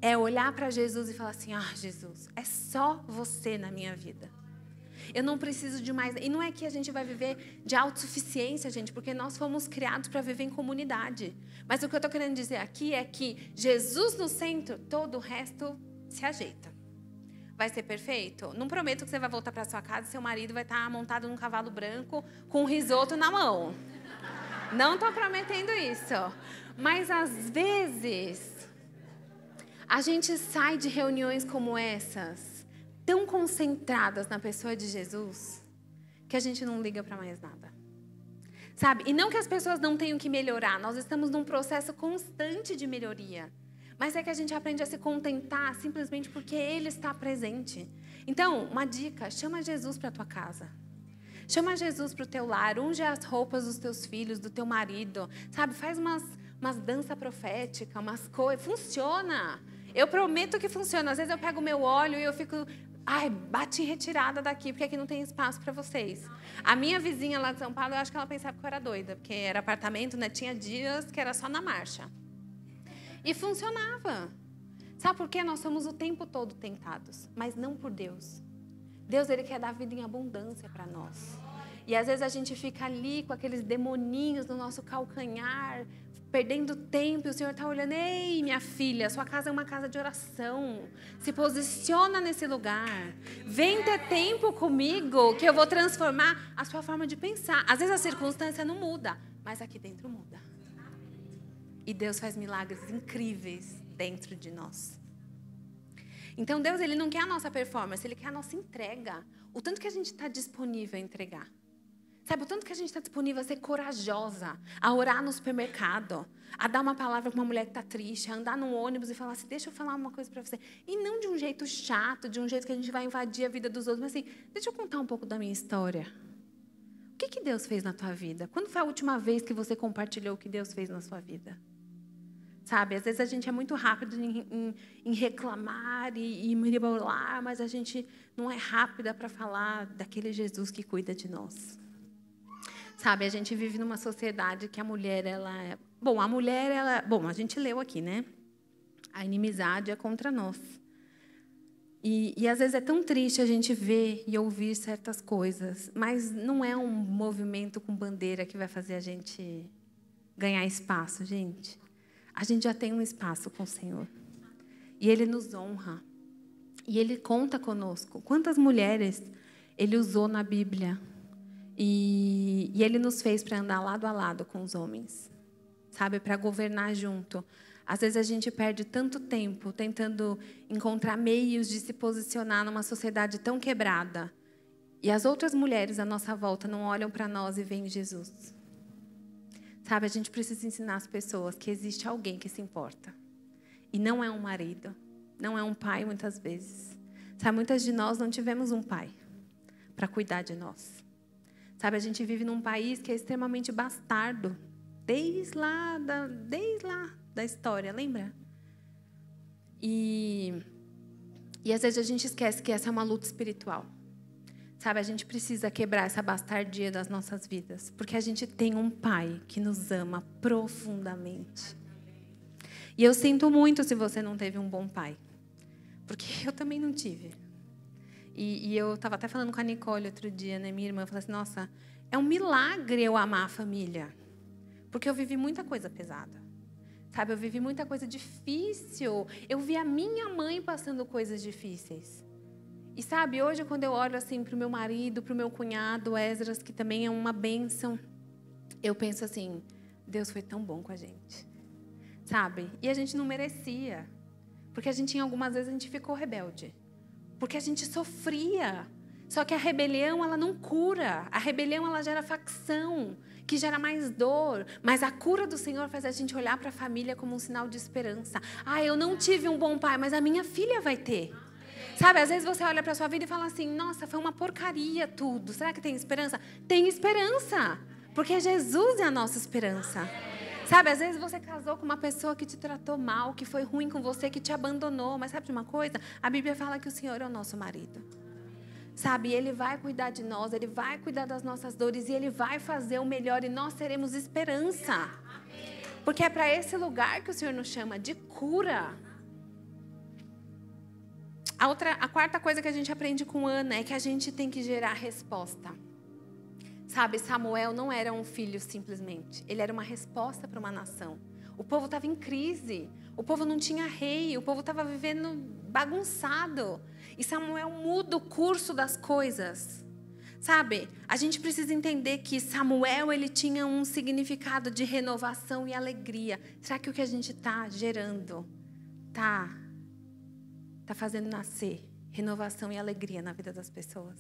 É olhar para Jesus e falar assim, Jesus, é só você na minha vida. Eu não preciso de mais. E não é que a gente vai viver de autossuficiência, gente, porque nós fomos criados para viver em comunidade. Mas o que eu estou querendo dizer aqui é que Jesus no centro, todo o resto se ajeita. Vai ser perfeito? Não prometo que você vai voltar para sua casa e seu marido vai estar montado num cavalo branco com um risoto na mão. Não estou prometendo isso. Mas às vezes a gente sai de reuniões como essas tão concentradas na pessoa de Jesus, que a gente não liga para mais nada. Sabe? E não que as pessoas não tenham que melhorar, nós estamos num processo constante de melhoria. Mas é que a gente aprende a se contentar simplesmente porque Ele está presente. Então, uma dica, chama Jesus para a tua casa. Chama Jesus para o teu lar, unge as roupas dos teus filhos, do teu marido. Sabe? Faz umas danças proféticas, umas coisas. Funciona. Eu prometo que funciona. Às vezes eu pego o meu óleo e eu fico... bate em retirada daqui, porque aqui não tem espaço para vocês. A minha vizinha lá de São Paulo, eu acho que ela pensava que eu era doida, porque era apartamento, né? Tinha dias que era só na marcha. E funcionava. Sabe por quê? Nós somos o tempo todo tentados, mas não por Deus. Deus, Ele quer dar vida em abundância para nós. E às vezes a gente fica ali com aqueles demoninhos no nosso calcanhar, perdendo tempo, e o Senhor está olhando, ei, minha filha, sua casa é uma casa de oração, se posiciona nesse lugar, vem ter tempo comigo, que eu vou transformar a sua forma de pensar. Às vezes a circunstância não muda, mas aqui dentro muda. E Deus faz milagres incríveis dentro de nós. Então Deus, Ele não quer a nossa performance, Ele quer a nossa entrega, o tanto que a gente está disponível a entregar. Sabe, o tanto que a gente está disponível a ser corajosa, a orar no supermercado, a dar uma palavra para uma mulher que está triste, a andar num ônibus e falar assim, deixa eu falar uma coisa para você. E não de um jeito chato, de um jeito que a gente vai invadir a vida dos outros, mas assim, deixa eu contar um pouco da minha história. O que Deus fez na tua vida? Quando foi a última vez que você compartilhou o que Deus fez na sua vida? Sabe, às vezes a gente é muito rápido em reclamar e manipular, mas a gente não é rápida para falar daquele Jesus que cuida de nós. Sabe, a gente vive numa sociedade que a mulher, a gente leu aqui, né? A inimizade é contra nós. E às vezes é tão triste a gente ver e ouvir certas coisas, mas não é um movimento com bandeira que vai fazer a gente ganhar espaço, gente. A gente já tem um espaço com o Senhor. E Ele nos honra. E Ele conta conosco. Quantas mulheres Ele usou na Bíblia? E Ele nos fez para andar lado a lado com os homens, sabe? Para governar junto. Às vezes a gente perde tanto tempo tentando encontrar meios de se posicionar numa sociedade tão quebrada. E as outras mulheres à nossa volta não olham para nós e veem Jesus. Sabe, a gente precisa ensinar as pessoas que existe alguém que se importa. E não é um marido, não é um pai muitas vezes. Sabe, muitas de nós não tivemos um pai para cuidar de nós. Sabe, a gente vive num país que é extremamente bastardo. Desde lá da história, lembra? E às vezes a gente esquece que essa é uma luta espiritual. Sabe, a gente precisa quebrar essa bastardia das nossas vidas. Porque a gente tem um pai que nos ama profundamente. E eu sinto muito se você não teve um bom pai. Porque eu também não tive. E eu estava até falando com a Nicole outro dia, né? Minha irmã falou assim, nossa, é um milagre eu amar a família. Porque eu vivi muita coisa pesada. Sabe, eu vivi muita coisa difícil. Eu vi a minha mãe passando coisas difíceis. E sabe, hoje quando eu olho assim para o meu marido, para o meu cunhado, Esdras, que também é uma bênção, eu penso assim, Deus foi tão bom com a gente. Sabe? E a gente não merecia. Porque em algumas vezes a gente ficou rebelde. Porque a gente sofria. Só que a rebelião, ela não cura. A rebelião, ela gera facção, que gera mais dor. Mas a cura do Senhor faz a gente olhar para a família como um sinal de esperança. Ah, eu não tive um bom pai, mas a minha filha vai ter. Sabe, às vezes você olha para a sua vida e fala assim, nossa, foi uma porcaria tudo. Será que tem esperança? Tem esperança. Porque Jesus é a nossa esperança. Sabe, às vezes você casou com uma pessoa que te tratou mal, que foi ruim com você, que te abandonou. Mas sabe de uma coisa? A Bíblia fala que o Senhor é o nosso marido. Sabe, Ele vai cuidar de nós, Ele vai cuidar das nossas dores e Ele vai fazer o melhor e nós teremos esperança. Porque é para esse lugar que o Senhor nos chama, de cura. A quarta coisa que a gente aprende com Ana é que a gente tem que gerar resposta. Sabe, Samuel não era um filho simplesmente. Ele era uma resposta para uma nação. O povo estava em crise. O povo não tinha rei. O povo estava vivendo bagunçado. E Samuel muda o curso das coisas. Sabe, a gente precisa entender que Samuel, ele tinha um significado de renovação e alegria. Será que o que a gente está gerando está fazendo nascer renovação e alegria na vida das pessoas?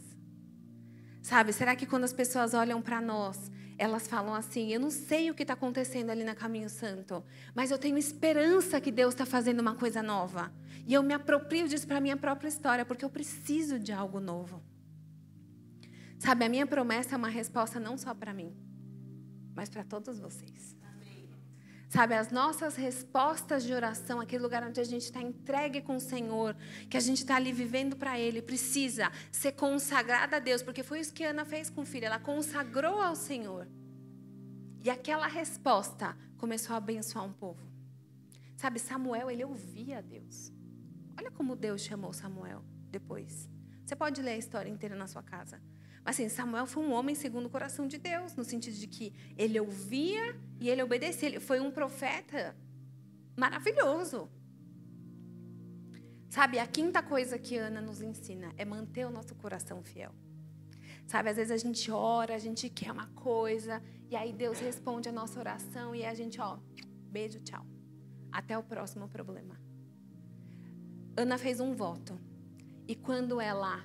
Sabe, será que quando as pessoas olham para nós, elas falam assim, eu não sei o que está acontecendo ali na Caminho Santo, mas eu tenho esperança que Deus está fazendo uma coisa nova. E eu me aproprio disso para a minha própria história, porque eu preciso de algo novo. Sabe, a minha promessa é uma resposta não só para mim, mas para todos vocês. Sabe, as nossas respostas de oração, aquele lugar onde a gente está entregue com o Senhor, que a gente está ali vivendo para Ele, precisa ser consagrada a Deus, porque foi isso que Ana fez com o filho, ela consagrou ao Senhor. E aquela resposta começou a abençoar um povo. Sabe, Samuel, ele ouvia a Deus. Olha como Deus chamou Samuel depois. Você pode ler a história inteira na sua casa. Mas assim, Samuel foi um homem segundo o coração de Deus, no sentido de que ele ouvia e ele obedecia. Ele foi um profeta maravilhoso. Sabe, a quinta coisa que Ana nos ensina é manter o nosso coração fiel. Sabe, às vezes a gente ora, a gente quer uma coisa, e aí Deus responde a nossa oração e a gente, beijo, tchau. Até o próximo problema. Ana fez um voto. E quando ela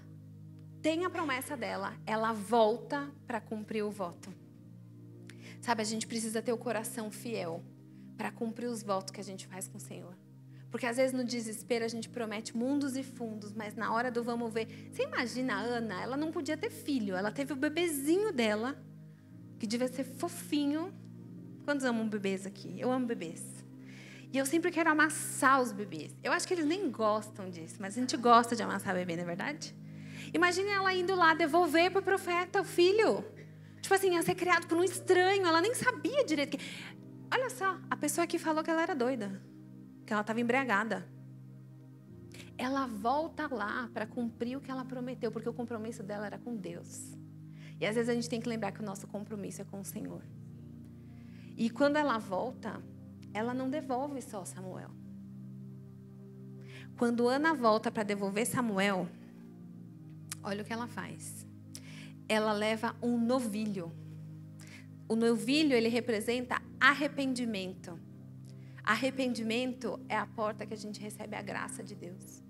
tem a promessa dela, ela volta para cumprir o voto. Sabe, a gente precisa ter o coração fiel para cumprir os votos que a gente faz com o Senhor. Porque às vezes no desespero a gente promete mundos e fundos, mas na hora do vamos ver... Você imagina a Ana, ela não podia ter filho, ela teve o bebezinho dela, que devia ser fofinho. Quantos amam bebês aqui? Eu amo bebês. E eu sempre quero amassar os bebês. Eu acho que eles nem gostam disso, mas a gente gosta de amassar bebê, não é verdade? Imagine ela indo lá devolver para o profeta o filho. Tipo assim, ia ser criado por um estranho. Ela nem sabia direito. Olha só, a pessoa que falou que ela era doida. Que ela estava embriagada. Ela volta lá para cumprir o que ela prometeu. Porque o compromisso dela era com Deus. E às vezes a gente tem que lembrar que o nosso compromisso é com o Senhor. E quando ela volta, ela não devolve só Samuel. Quando Ana volta para devolver Samuel... Olha o que ela faz. Ela leva um novilho. O novilho, ele representa arrependimento. Arrependimento é a porta que a gente recebe a graça de Deus.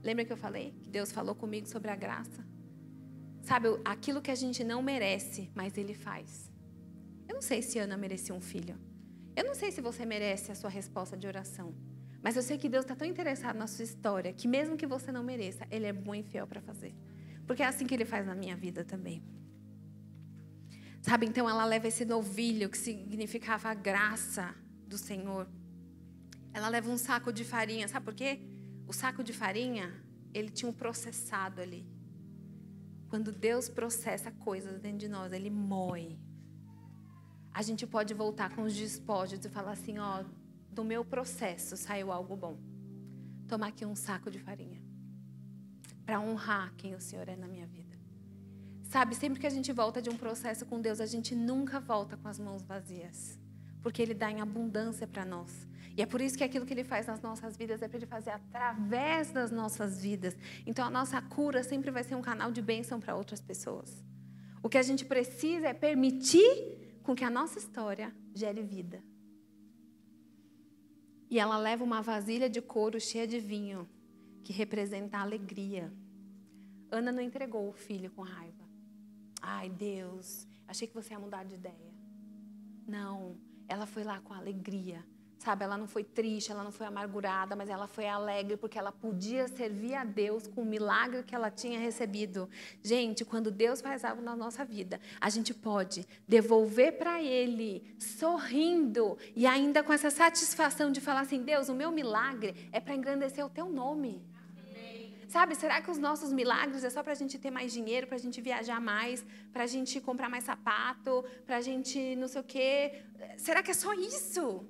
Lembra que eu falei? Que Deus falou comigo sobre a graça? Sabe, aquilo que a gente não merece, mas Ele faz. Eu não sei se Ana merecia um filho. Eu não sei se você merece a sua resposta de oração. Mas eu sei que Deus está tão interessado na sua história, que mesmo que você não mereça, Ele é bom e fiel para fazer. Porque é assim que Ele faz na minha vida também. Sabe, então ela leva esse novilho, que significava a graça do Senhor. Ela leva um saco de farinha, sabe por quê? O saco de farinha, ele tinha um processado ali. Quando Deus processa coisas dentro de nós, Ele moe. A gente pode voltar com os despojos e falar assim, do meu processo saiu algo bom. Toma aqui um saco de farinha. para honrar quem o Senhor é na minha vida. Sabe, sempre que a gente volta de um processo com Deus, a gente nunca volta com as mãos vazias. Porque Ele dá em abundância para nós. E é por isso que aquilo que Ele faz nas nossas vidas é para Ele fazer através das nossas vidas. Então a nossa cura sempre vai ser um canal de bênção para outras pessoas. O que a gente precisa é permitir com que a nossa história gere vida. E ela leva uma vasilha de couro cheia de vinho, que representa a alegria. Ana não entregou o filho com raiva. Ai, Deus, achei que você ia mudar de ideia. Não, ela foi lá com alegria. Sabe, ela não foi triste, ela não foi amargurada, mas ela foi alegre porque ela podia servir a Deus com o milagre que ela tinha recebido. Gente, quando Deus faz algo na nossa vida, a gente pode devolver para Ele, sorrindo, e ainda com essa satisfação de falar assim, Deus, o meu milagre é para engrandecer o Teu nome. Sabe, será que os nossos milagres é só para a gente ter mais dinheiro, para a gente viajar mais, para a gente comprar mais sapato, para a gente não sei o quê? Será que é só isso?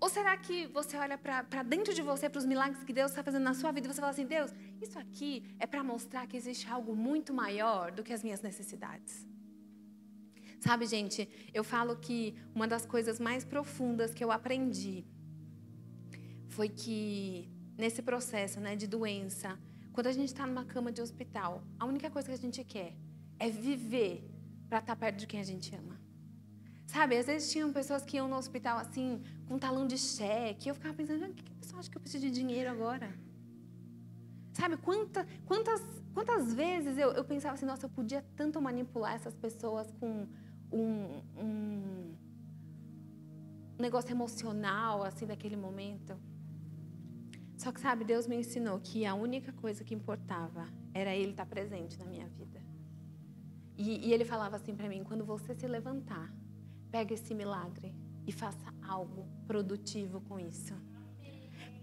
Ou será que você olha para dentro de você, para os milagres que Deus está fazendo na sua vida, e você fala assim, Deus, isso aqui é para mostrar que existe algo muito maior do que as minhas necessidades? Sabe, gente, eu falo que uma das coisas mais profundas que eu aprendi foi que nesse processo, né, de doença, quando a gente está numa cama de hospital, a única coisa que a gente quer é viver para estar perto de quem a gente ama. Sabe, às vezes tinham pessoas que iam no hospital assim, com um talão de cheque, e eu ficava pensando, o que a pessoa acha que eu preciso de dinheiro agora? Sabe, quantas vezes eu pensava assim, nossa, eu podia tanto manipular essas pessoas com um negócio emocional, assim, daquele momento. Só que, sabe, Deus me ensinou que a única coisa que importava era Ele estar presente na minha vida. E Ele falava assim para mim, quando você se levantar, pega esse milagre e faça algo produtivo com isso.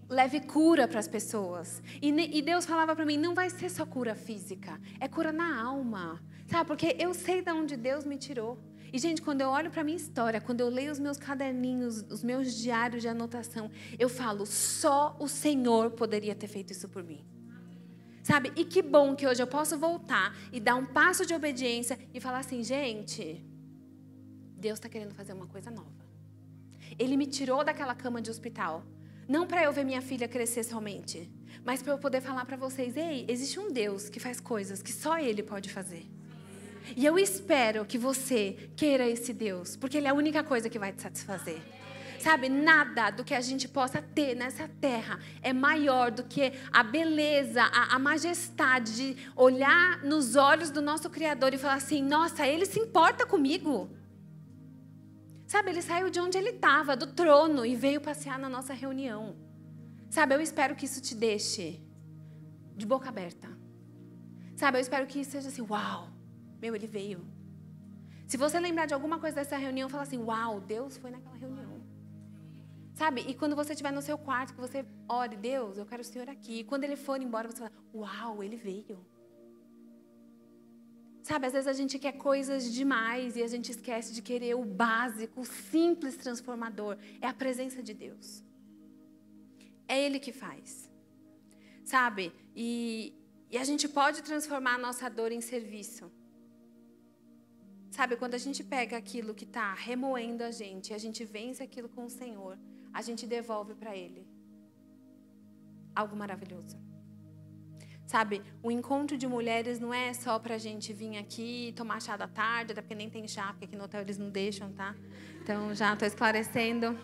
Leve cura para as pessoas. E Deus falava para mim, não vai ser só cura física, é cura na alma. Sabe, porque eu sei de onde Deus me tirou. E, gente, quando eu olho para a minha história, quando eu leio os meus caderninhos, os meus diários de anotação, eu falo, só o Senhor poderia ter feito isso por mim. Sabe, e que bom que hoje eu posso voltar e dar um passo de obediência e falar assim, gente, Deus está querendo fazer uma coisa nova. Ele me tirou daquela cama de hospital. Não para eu ver minha filha crescer somente, mas para eu poder falar para vocês, ei, existe um Deus que faz coisas que só Ele pode fazer. E eu espero que você queira esse Deus, porque Ele é a única coisa que vai te satisfazer. Sabe, nada do que a gente possa ter nessa terra é maior do que a beleza, a majestade de olhar nos olhos do nosso Criador e falar assim, nossa, Ele se importa comigo. Sabe, Ele saiu de onde Ele estava, do trono, e veio passear na nossa reunião. Sabe, eu espero que isso te deixe de boca aberta. Sabe, eu espero que isso seja assim, uau, meu, Ele veio. Se você lembrar de alguma coisa dessa reunião, fala assim, uau, Deus foi naquela reunião. Sabe, e quando você estiver no seu quarto, que você ore, Deus, eu quero o Senhor aqui. E quando Ele for embora, você fala, uau, Ele veio. Sabe, às vezes a gente quer coisas demais e a gente esquece de querer o básico, o simples transformador. É a presença de Deus. É Ele que faz. Sabe, e a gente pode transformar a nossa dor em serviço. Sabe, quando a gente pega aquilo que está remoendo a gente e a gente vence aquilo com o Senhor, a gente devolve para Ele algo maravilhoso. Sabe, o encontro de mulheres não é só para a gente vir aqui tomar chá da tarde, até porque nem tem chá, porque aqui no hotel eles não deixam, tá? Então, já estou esclarecendo.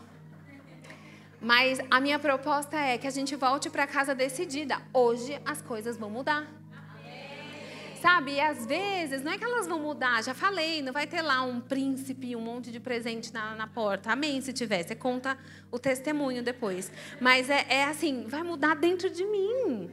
Mas a minha proposta é que a gente volte para casa decidida. Hoje as coisas vão mudar. Sabe, e às vezes, não é que elas vão mudar, já falei, não vai ter lá um príncipe, um monte de presente na porta. Amém, se tiver, você conta o testemunho depois. Mas é assim, vai mudar dentro de mim.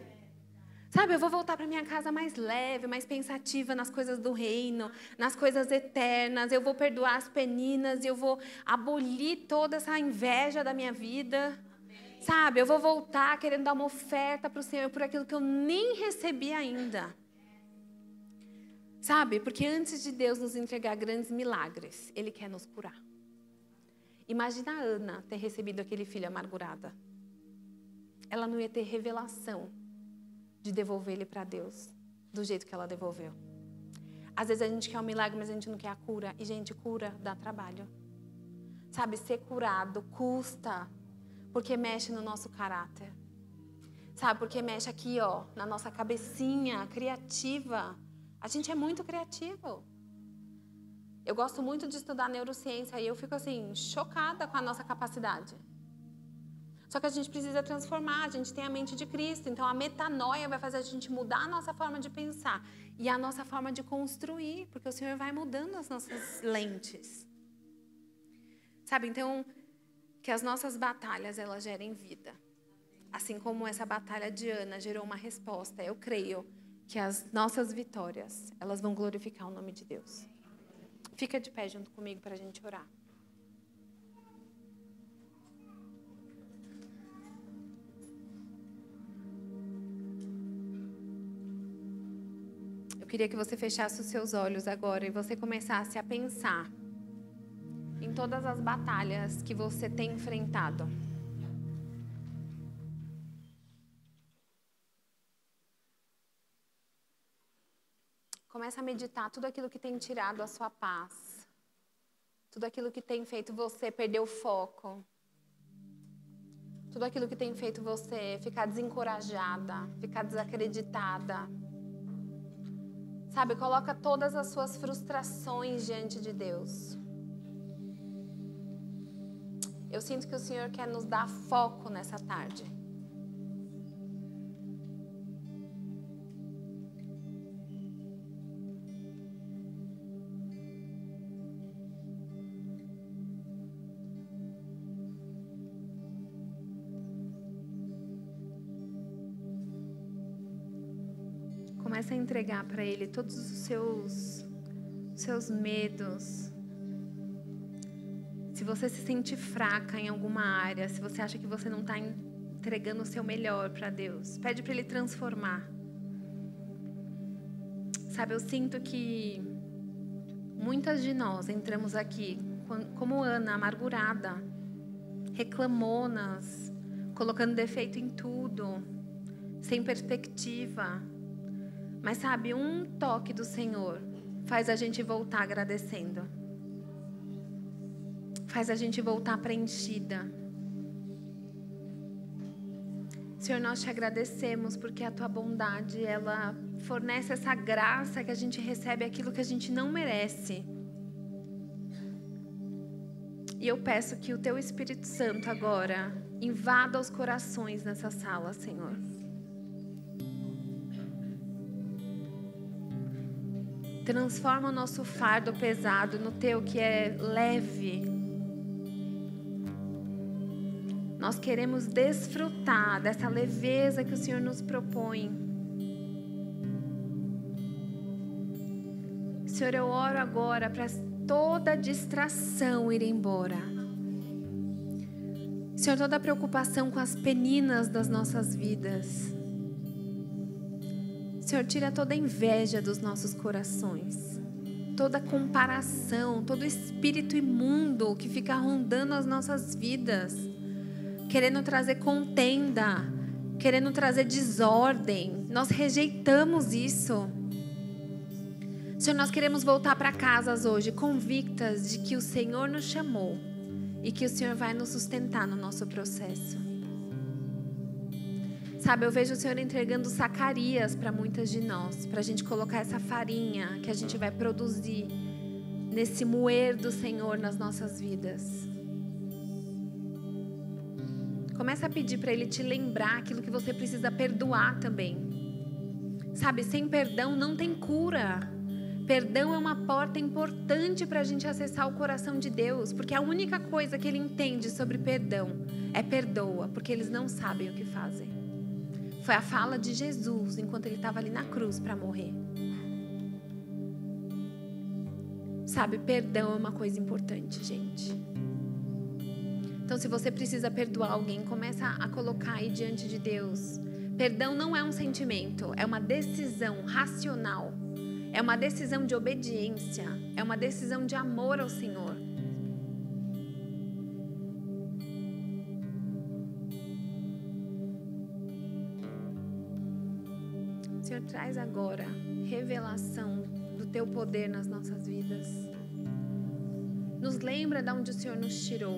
Sabe, eu vou voltar para minha casa mais leve, mais pensativa nas coisas do reino, nas coisas eternas. Eu vou perdoar as peninas, eu vou abolir toda essa inveja da minha vida. Sabe, eu vou voltar querendo dar uma oferta para o Senhor por aquilo que eu nem recebi ainda. Sabe, porque antes de Deus nos entregar grandes milagres, Ele quer nos curar. Imagina a Ana ter recebido aquele filho amargurada. Ela não ia ter revelação de devolver ele para Deus do jeito que ela devolveu. Às vezes a gente quer um milagre, mas a gente não quer a cura. E, gente, cura dá trabalho. Sabe, ser curado custa, porque mexe no nosso caráter. Sabe, porque mexe aqui, ó, na nossa cabecinha criativa. A gente é muito criativo. Eu gosto muito de estudar neurociência e eu fico, assim, chocada com a nossa capacidade. Só que a gente precisa transformar, a gente tem a mente de Cristo. Então, a metanoia vai fazer a gente mudar a nossa forma de pensar e a nossa forma de construir, porque o Senhor vai mudando as nossas lentes. Sabe, então, que as nossas batalhas, elas gerem vida. Assim como essa batalha de Ana gerou uma resposta, eu creio que as nossas vitórias, elas vão glorificar o nome de Deus. Fica de pé junto comigo para a gente orar. Eu queria que você fechasse os seus olhos agora e você começasse a pensar em todas as batalhas que você tem enfrentado. Começa a meditar tudo aquilo que tem tirado a sua paz. Tudo aquilo que tem feito você perder o foco. Tudo aquilo que tem feito você ficar desencorajada, ficar desacreditada. Sabe, coloca todas as suas frustrações diante de Deus. Eu sinto que o Senhor quer nos dar foco nessa tarde. Começa a entregar para Ele todos os seus medos. Se você se sente fraca em alguma área, se você acha que você não está entregando o seu melhor para Deus, pede para Ele transformar. Sabe, eu sinto que muitas de nós entramos aqui como Ana, amargurada, reclamonas, colocando defeito em tudo, sem perspectiva. Mas sabe, um toque do Senhor faz a gente voltar agradecendo. Faz a gente voltar preenchida. Senhor, nós te agradecemos porque a tua bondade, ela fornece essa graça que a gente recebe aquilo que a gente não merece. E eu peço que o teu Espírito Santo agora invada os corações nessa sala, Senhor. Transforma o nosso fardo pesado no teu que é leve. Nós queremos desfrutar dessa leveza que o Senhor nos propõe. Senhor, eu oro agora para toda distração ir embora. Senhor, toda preocupação com as peninas das nossas vidas. Senhor, tira toda inveja dos nossos corações, toda comparação, todo espírito imundo que fica rondando as nossas vidas, querendo trazer contenda, querendo trazer desordem. Nós rejeitamos isso. Senhor, nós queremos voltar para casas hoje convictas de que o Senhor nos chamou e que o Senhor vai nos sustentar no nosso processo. Sabe, eu vejo o Senhor entregando Zacarias para muitas de nós, para a gente colocar essa farinha que a gente vai produzir nesse moer do Senhor nas nossas vidas. Começa a pedir para Ele te lembrar aquilo que você precisa perdoar também. Sabe, sem perdão não tem cura. Perdão é uma porta importante para a gente acessar o coração de Deus, porque a única coisa que Ele entende sobre perdão é perdoa, porque eles não sabem o que fazem. Foi a fala de Jesus enquanto Ele estava ali na cruz para morrer. Sabe, perdão é uma coisa importante, gente. Então, se você precisa perdoar alguém, começa a colocar aí diante de Deus. Perdão não é um sentimento, é uma decisão racional. É uma decisão de obediência. É uma decisão de amor ao Senhor. Senhor traz agora revelação do teu poder nas nossas vidas. Nos lembra de onde o Senhor nos tirou.